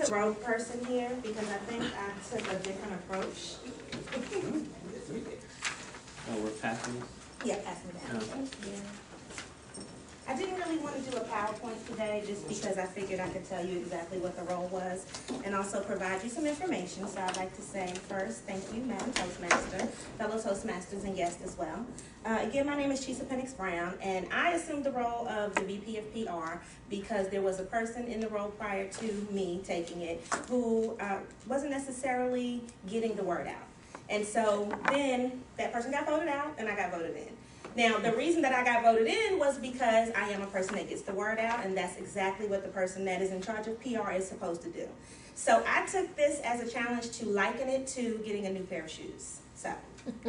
the rogue person here because I think I took a different approach. Oh, we're passing? Yeah, pass me that. Thank you. I didn't really want to do a PowerPoint today just because I figured I could tell you exactly what the role was and also provide you some information. So I'd like to say first, thank you, Madam Toastmaster, fellow Toastmasters and guests as well. Again, my name is Chisa Pennix Brown, and I assumed the role of the VP of PR because there was a person in the role prior to me taking it who wasn't necessarily getting the word out. And so then that person got voted out and I got voted in. Now, the reason that I got voted in was because I am a person that gets the word out, and that's exactly what the person that is in charge of PR is supposed to do. So I took this as a challenge to liken it to getting a new pair of shoes. So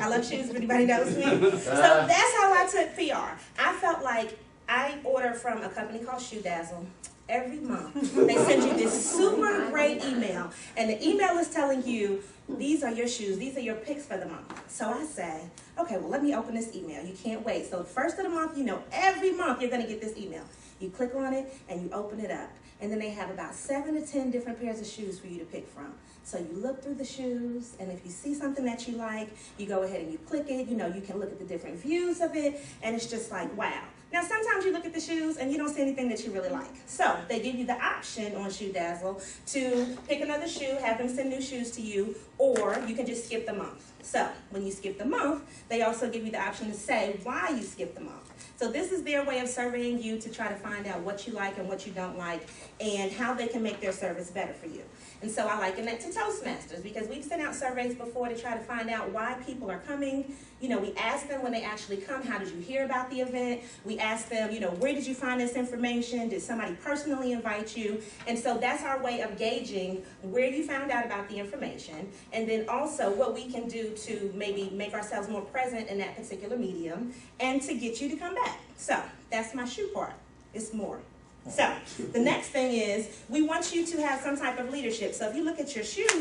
I love shoes, if anybody knows me. So that's how I took PR. I felt like I order from a company called Shoe Dazzle. Every month, they send you this super great email, and the email is telling you, these are your shoes, these are your picks for the month. So I say, okay, well, let me open this email. You can't wait. So the first of the month, you know, every month you're going to get this email. You click on it, and you open it up. And then they have about 7 to 10 different pairs of shoes for you to pick from. So you look through the shoes, and if you see something that you like, you go ahead and you click it. You know, you can look at the different views of it, and it's just like, wow. Now, sometimes you look at the shoes and you don't see anything that you really like. So they give you the option on Shoe Dazzle to pick another shoe, have them send new shoes to you, or you can just skip the month. So when you skip the month, they also give you the option to say why you skip the month. So this is their way of surveying you to try to find out what you like and what you don't like and how they can make their service better for you. And so I liken that to Toastmasters because we've sent out surveys before to try to find out why people are coming. You know, we ask them when they actually come, how did you hear about the event? We ask them, you know, where did you find this information? Did somebody personally invite you? And so that's our way of gauging where you found out about the information and then also what we can do to maybe make ourselves more present in that particular medium and to get you to come back. So that's my shoe part. It's more. So the next thing is we want you to have some type of leadership. So if you look at your shoes,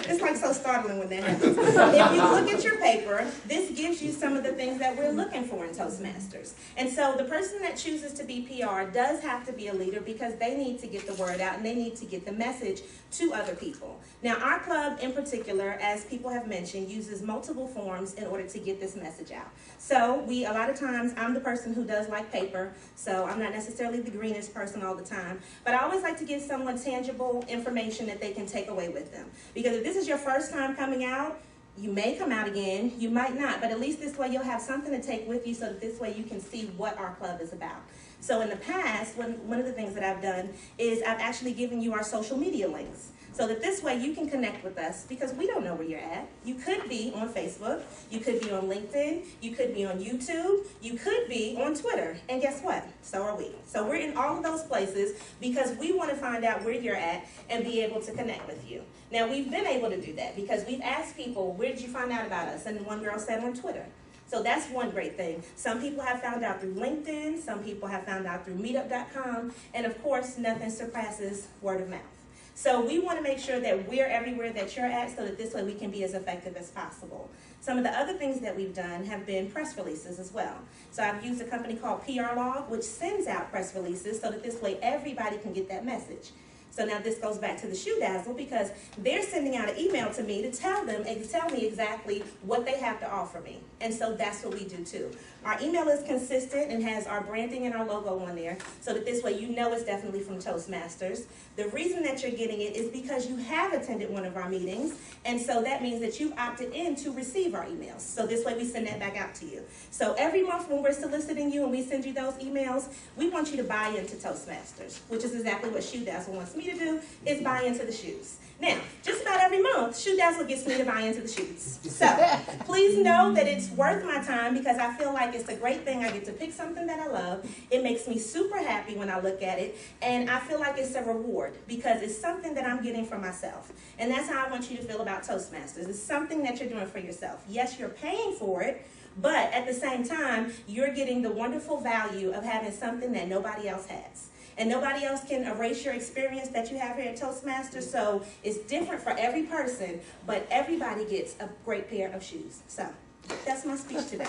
it's like so startling when that happens. If you look at your paper, this gives you some of the things that we're looking for in Toastmasters. And so the person that chooses to be PR does have to be a leader because they need to get the word out and they need to get the message to other people. Now, our club in particular, as people have mentioned, uses multiple forms in order to get this message out. So a lot of times, I'm the person who does like paper, so I'm not necessarily the greenest person all the time, but I always like to give someone tangible information that they can take away with them. Because if this is your first time coming out, you may come out again, you might not, but at least this way you'll have something to take with you so that this way you can see what our club is about. So in the past, one of the things that I've done is I've actually given you our social media links. So that this way you can connect with us because we don't know where you're at. You could be on Facebook, you could be on LinkedIn, you could be on YouTube, you could be on Twitter. And guess what? So are we. So we're in all of those places because we want to find out where you're at and be able to connect with you. Now we've been able to do that because we've asked people, where did you find out about us? And one girl said on Twitter. So that's one great thing. Some people have found out through LinkedIn, some people have found out through meetup.com, and of course, nothing surpasses word of mouth. So we want to make sure that we're everywhere that you're at so that this way we can be as effective as possible. Some of the other things that we've done have been press releases as well. So I've used a company called PR Log, which sends out press releases so that this way everybody can get that message. So now this goes back to the Shoe Dazzle because they're sending out an email to me to tell me exactly what they have to offer me. And so that's what we do too. Our email is consistent and has our branding and our logo on there so that this way you know it's definitely from Toastmasters. The reason that you're getting it is because you have attended one of our meetings, and so that means that you've opted in to receive our emails. So this way we send that back out to you. So every month when we're soliciting you and we send you those emails, we want you to buy into Toastmasters, which is exactly what Shoe Dazzle wants me to do, is buy into the shoes. Now, just about every month, Shoe Dazzle gets me to buy into the shoes. So please know that it's worth my time because I feel like it's a great thing. I get to pick something that I love. It makes me super happy when I look at it, and I feel like it's a reward because it's something that I'm getting for myself. And that's how I want you to feel about Toastmasters. It's something that you're doing for yourself. Yes, you're paying for it, but at the same time, you're getting the wonderful value of having something that nobody else has. And nobody else can erase your experience that you have here at Toastmasters, so it's different for every person, but everybody gets a great pair of shoes. So that's my speech today.